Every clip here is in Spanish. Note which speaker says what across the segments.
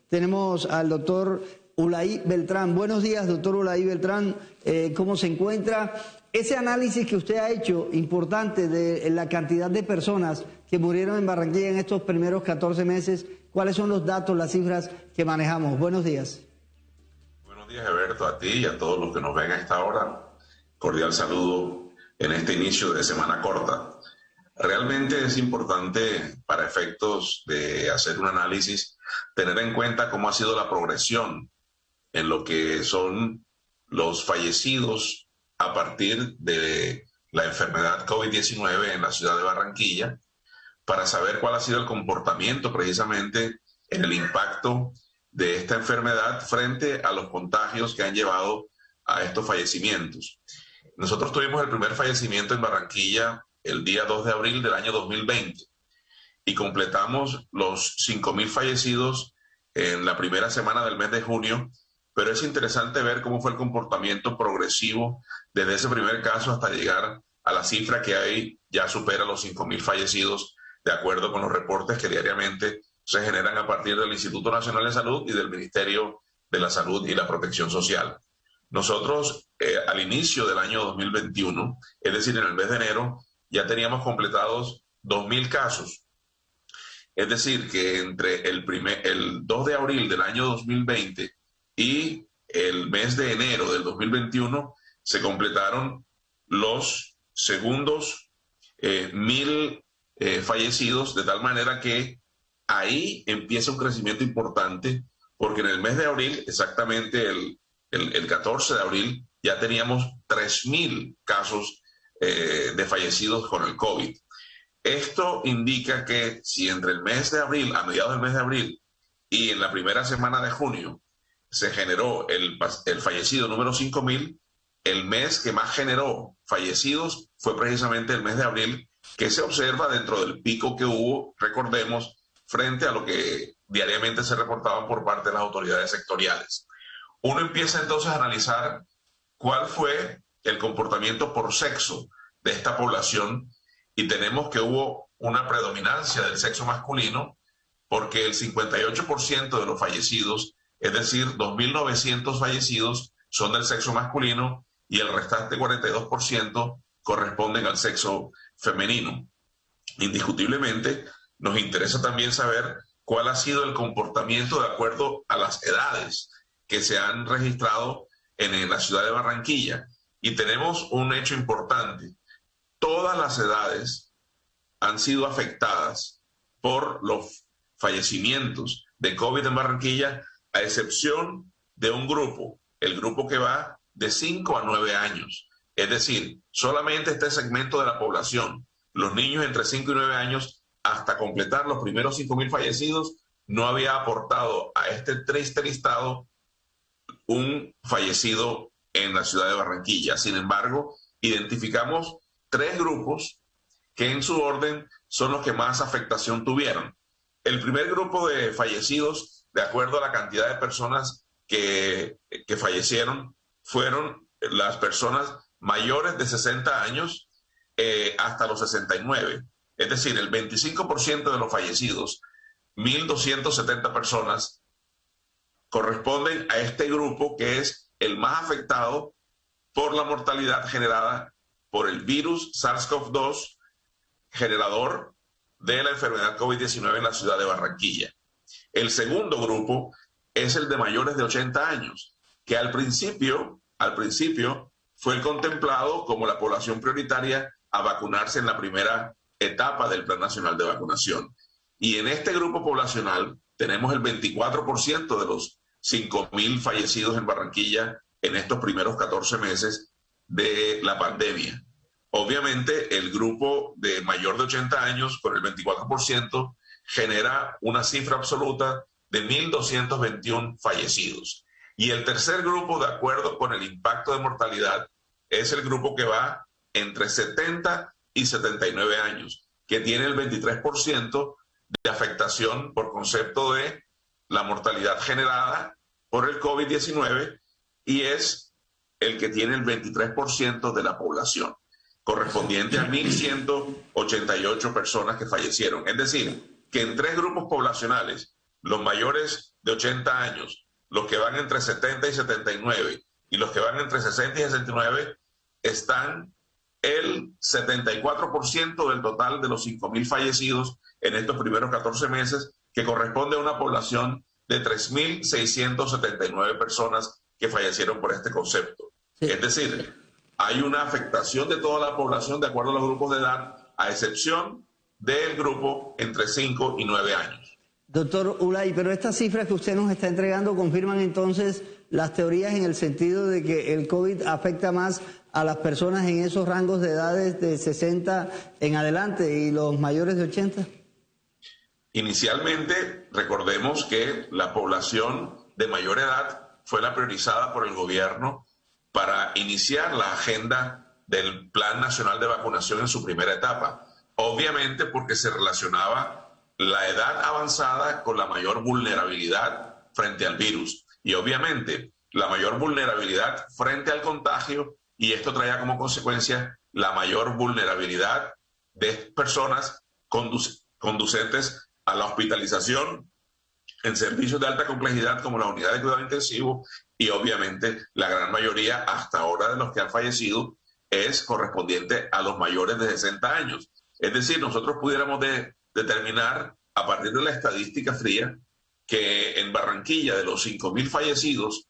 Speaker 1: Tenemos al doctor Ulaí Beltrán. Buenos días, doctor Ulaí Beltrán. ¿Cómo se encuentra? Ese análisis que usted ha hecho, importante, de la cantidad de personas que murieron en Barranquilla en estos primeros 14 meses, ¿cuáles son los datos, las cifras que manejamos? Buenos días.
Speaker 2: Buenos días, Eberto, a ti y a todos los que nos ven a esta hora. Cordial saludo en este inicio de semana corta. Realmente es importante, para efectos de hacer un análisis, tener en cuenta cómo ha sido la progresión en lo que son los fallecidos a partir de la enfermedad COVID-19 en la ciudad de Barranquilla, para saber cuál ha sido el comportamiento precisamente en el impacto de esta enfermedad frente a los contagios que han llevado a estos fallecimientos. Nosotros tuvimos el primer fallecimiento en Barranquilla el día 2 de abril del año 2020 y completamos los 5.000 fallecidos en la primera semana del mes de junio, pero es interesante ver cómo fue el comportamiento progresivo desde ese primer caso hasta llegar a la cifra que hay, ya supera los 5.000 fallecidos, de acuerdo con los reportes que diariamente se generan a partir del Instituto Nacional de Salud y del Ministerio de la Salud y la Protección Social. Nosotros, al inicio del año 2021, es decir, en el mes de enero, ya teníamos completados 2.000 casos. Es decir, que entre el 2 de abril del año 2020 y el mes de enero del 2021 se completaron los segundos 1.000 fallecidos, de tal manera que ahí empieza un crecimiento importante, porque en el mes de abril, exactamente el 14 de abril, ya teníamos 3.000 casos de fallecidos con el COVID. Esto indica que si entre el mes de abril, a mediados del mes de abril y en la primera semana de junio se generó el fallecido número 5.000, el mes que más generó fallecidos fue precisamente el mes de abril, que se observa dentro del pico que hubo, recordemos, frente a lo que diariamente se reportaban por parte de las autoridades sectoriales. Uno empieza entonces a analizar cuál fue el comportamiento por sexo de esta población y tenemos que hubo una predominancia del sexo masculino, porque el 58% de los fallecidos, es decir, 2.900 fallecidos, son del sexo masculino y el restante 42% corresponden al sexo femenino. Indiscutiblemente, nos interesa también saber cuál ha sido el comportamiento de acuerdo a las edades que se han registrado en la ciudad de Barranquilla. Y tenemos un hecho importante. Todas las edades han sido afectadas por los fallecimientos de COVID en Barranquilla, a excepción de un grupo, el grupo que va de 5 a 9 años. Es decir, solamente este segmento de la población, los niños entre 5 y 9 años, hasta completar los primeros 5.000 fallecidos, no había aportado a este triste listado un fallecido en la ciudad de Barranquilla. Sin embargo, identificamos 3 grupos que en su orden son los que más afectación tuvieron. El primer grupo de fallecidos, de acuerdo a la cantidad de personas que fallecieron, fueron las personas mayores de 60 años hasta los 69. Es decir, el 25% de los fallecidos, 1.270 personas, corresponden a este grupo que es el más afectado por la mortalidad generada por el virus SARS-CoV-2, generador de la enfermedad COVID-19 en la ciudad de Barranquilla. El segundo grupo es el de mayores de 80 años, que al principio fue el contemplado como la población prioritaria a vacunarse en la primera etapa del Plan Nacional de Vacunación. Y en este grupo poblacional tenemos el 24% de los 5.000 fallecidos en Barranquilla en estos primeros 14 meses de la pandemia. Obviamente, el grupo de mayor de 80 años, con el 24%, genera una cifra absoluta de 1.221 fallecidos. Y el tercer grupo, de acuerdo con el impacto de mortalidad, es el grupo que va entre 70 y 79 años, que tiene el 23% de afectación por concepto de la mortalidad generada por el COVID-19 y es el que tiene el 23% de la población, correspondiente a 1.188 personas que fallecieron. Es decir, que en 3 grupos poblacionales, los mayores de 80 años, los que van entre 70 y 79 y los que van entre 60 y 69 están el 74% del total de los 5.000 fallecidos en estos primeros 14 meses, que corresponde a una población de 3.679 personas que fallecieron por este concepto. Sí. Es decir, hay una afectación de toda la población de acuerdo a los grupos de edad, a excepción del grupo entre 5 y 9 años.
Speaker 1: Doctor Ulay, pero estas cifras que usted nos está entregando confirman entonces las teorías en el sentido de que el COVID afecta más a las personas en esos rangos de edades de 60 en adelante y los mayores de 80.
Speaker 2: Inicialmente, recordemos que la población de mayor edad fue la priorizada por el gobierno para iniciar la agenda del Plan Nacional de Vacunación en su primera etapa. Obviamente porque se relacionaba la edad avanzada con la mayor vulnerabilidad frente al virus. Y obviamente la mayor vulnerabilidad frente al contagio, y esto traía como consecuencia la mayor vulnerabilidad de personas conducentes a la hospitalización en servicios de alta complejidad como la unidad de cuidado intensivo, y obviamente la gran mayoría hasta ahora de los que han fallecido es correspondiente a los mayores de 60 años. Es decir, nosotros pudiéramos determinar a partir de la estadística fría que en Barranquilla, de los 5.000 fallecidos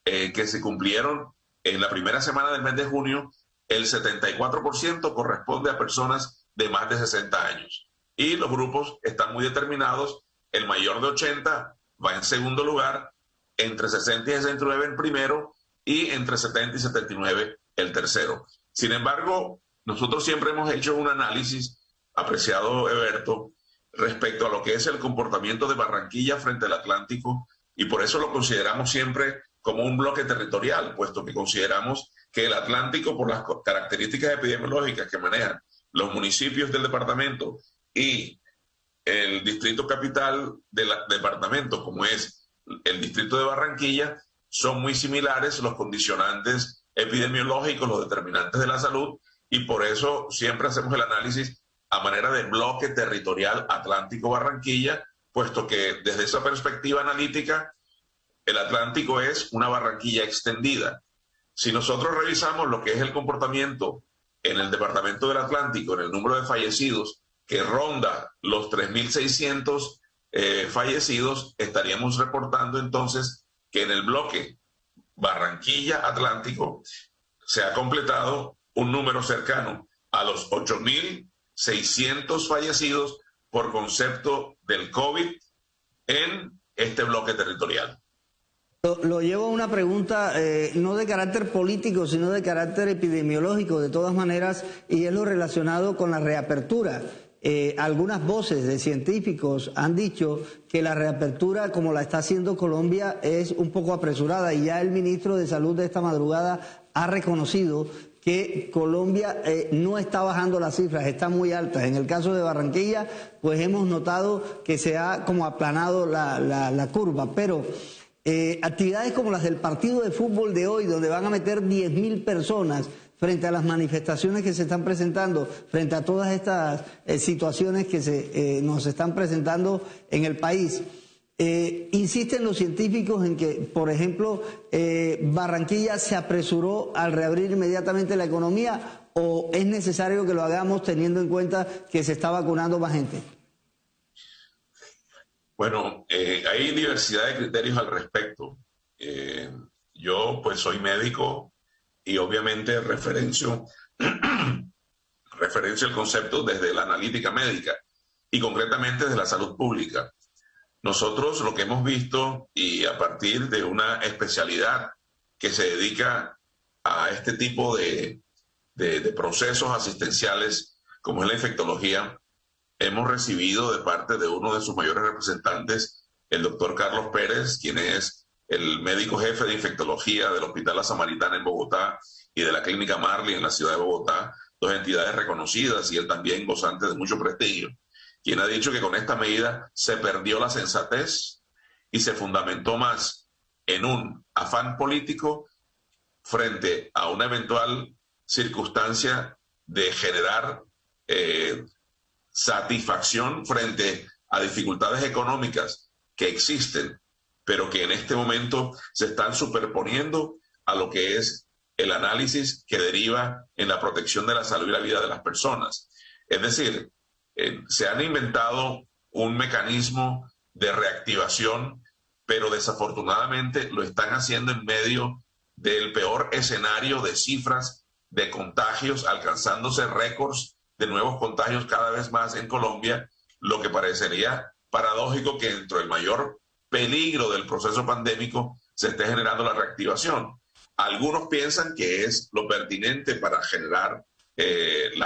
Speaker 2: que se cumplieron en la primera semana del mes de junio, el 74% corresponde a personas de más de 60 años. Y los grupos están muy determinados. El mayor de 80 va en segundo lugar, entre 60 y 69 en primero y entre 70 y 79 el tercero. Sin embargo, nosotros siempre hemos hecho un análisis, apreciado Eberto, respecto a lo que es el comportamiento de Barranquilla frente al Atlántico, y por eso lo consideramos siempre como un bloque territorial, puesto que consideramos que el Atlántico, por las características epidemiológicas que manejan los municipios del departamento y el distrito capital del departamento, como es el distrito de Barranquilla, son muy similares los condicionantes epidemiológicos, los determinantes de la salud, y por eso siempre hacemos el análisis a manera de bloque territorial Atlántico-Barranquilla, puesto que desde esa perspectiva analítica, el Atlántico es una Barranquilla extendida. Si nosotros revisamos lo que es el comportamiento en el departamento del Atlántico, en el número de fallecidos, que ronda los 3.600 fallecidos, estaríamos reportando entonces que en el bloque Barranquilla-Atlántico se ha completado un número cercano a los 8.600 fallecidos por concepto del COVID en este bloque territorial.
Speaker 1: Lo llevo a una pregunta no de carácter político, sino de carácter epidemiológico, de todas maneras, y es lo relacionado con la reapertura. Algunas voces de científicos han dicho que la reapertura, como la está haciendo Colombia, es un poco apresurada, y ya el ministro de Salud de esta madrugada ha reconocido que Colombia no está bajando las cifras, están muy altas. En el caso de Barranquilla, pues hemos notado que se ha como aplanado la curva, pero actividades como las del partido de fútbol de hoy, donde van a meter 10.000 personas frente a las manifestaciones que se están presentando, frente a todas estas situaciones que nos están presentando en el país. Insisten los científicos en que, por ejemplo, Barranquilla se apresuró al reabrir inmediatamente la economía, ¿o es necesario que lo hagamos teniendo en cuenta que se está vacunando más gente?
Speaker 2: Bueno, hay diversidad de criterios al respecto. Yo pues soy médico y obviamente referencio el concepto desde la analítica médica y concretamente desde la salud pública. Nosotros lo que hemos visto, y a partir de una especialidad que se dedica a este tipo de procesos asistenciales, como es la infectología, hemos recibido de parte de uno de sus mayores representantes, el doctor Carlos Pérez, quien es el médico jefe de infectología del Hospital La Samaritana en Bogotá y de la Clínica Marley en la ciudad de Bogotá, dos entidades reconocidas y él también gozante de mucho prestigio, quien ha dicho que con esta medida se perdió la sensatez y se fundamentó más en un afán político frente a una eventual circunstancia de generar satisfacción frente a dificultades económicas que existen pero que en este momento se están superponiendo a lo que es el análisis que deriva en la protección de la salud y la vida de las personas. Es decir, se han inventado un mecanismo de reactivación, pero desafortunadamente lo están haciendo en medio del peor escenario de cifras de contagios, alcanzándose récords de nuevos contagios cada vez más en Colombia, lo que parecería paradójico que dentro del mayor peligro del proceso pandémico se esté generando la reactivación. Algunos piensan que es lo pertinente para generar el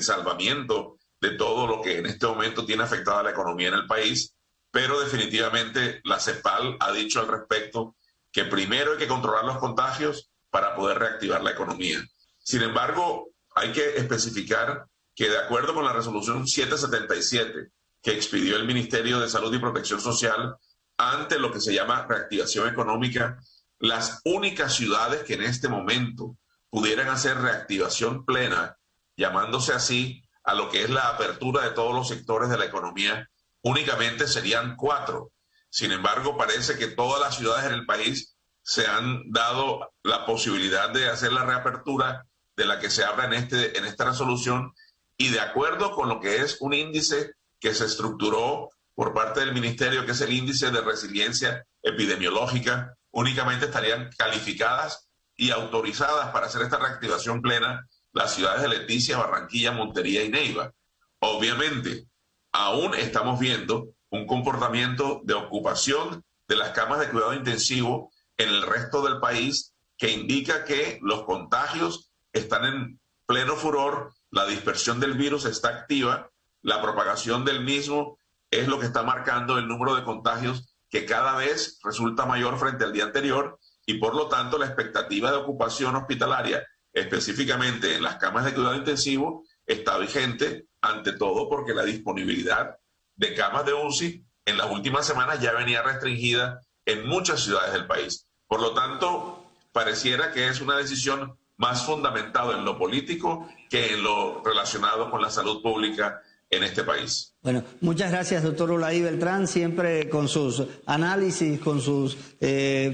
Speaker 2: salvamiento de todo lo que en este momento tiene afectada la economía en el país, pero definitivamente la CEPAL ha dicho al respecto que primero hay que controlar los contagios para poder reactivar la economía. Sin embargo, hay que especificar que de acuerdo con la resolución 777 que expidió el Ministerio de Salud y Protección Social ante lo que se llama reactivación económica, las únicas ciudades que en este momento pudieran hacer reactivación plena, llamándose así a lo que es la apertura de todos los sectores de la economía, únicamente serían 4. Sin embargo, parece que todas las ciudades en el país se han dado la posibilidad de hacer la reapertura de la que se habla en esta resolución, y de acuerdo con lo que es un índice que se estructuró por parte del Ministerio, que es el índice de resiliencia epidemiológica, únicamente estarían calificadas y autorizadas para hacer esta reactivación plena las ciudades de Leticia, Barranquilla, Montería y Neiva. Obviamente, aún estamos viendo un comportamiento de ocupación de las camas de cuidado intensivo en el resto del país que indica que los contagios están en pleno furor, la dispersión del virus está activa, la propagación del mismo es lo que está marcando el número de contagios que cada vez resulta mayor frente al día anterior, y por lo tanto la expectativa de ocupación hospitalaria, específicamente en las camas de cuidado intensivo, está vigente, ante todo porque la disponibilidad de camas de UCI en las últimas semanas ya venía restringida en muchas ciudades del país. Por lo tanto, pareciera que es una decisión más fundamentada en lo político que en lo relacionado con la salud pública en este país.
Speaker 1: Bueno, muchas gracias, doctor Ulaí Beltrán, siempre con sus análisis, con sus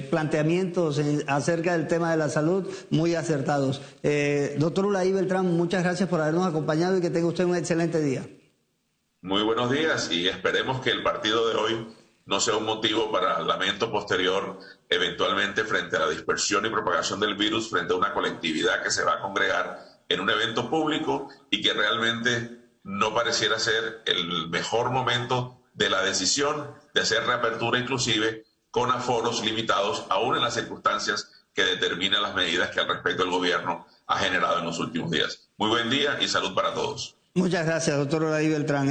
Speaker 1: planteamientos acerca del tema de la salud, muy acertados. Doctor Ulaí Beltrán, muchas gracias por habernos acompañado y que tenga usted un excelente día.
Speaker 2: Muy buenos días, y esperemos que el partido de hoy no sea un motivo para lamento posterior, eventualmente frente a la dispersión y propagación del virus, frente a una colectividad que se va a congregar en un evento público y que realmente no pareciera ser el mejor momento de la decisión de hacer reapertura, inclusive con aforos limitados, aún en las circunstancias que determinan las medidas que al respecto el gobierno ha generado en los últimos días. Muy buen día y salud para todos.
Speaker 1: Muchas gracias, doctor Ulaí Beltrán.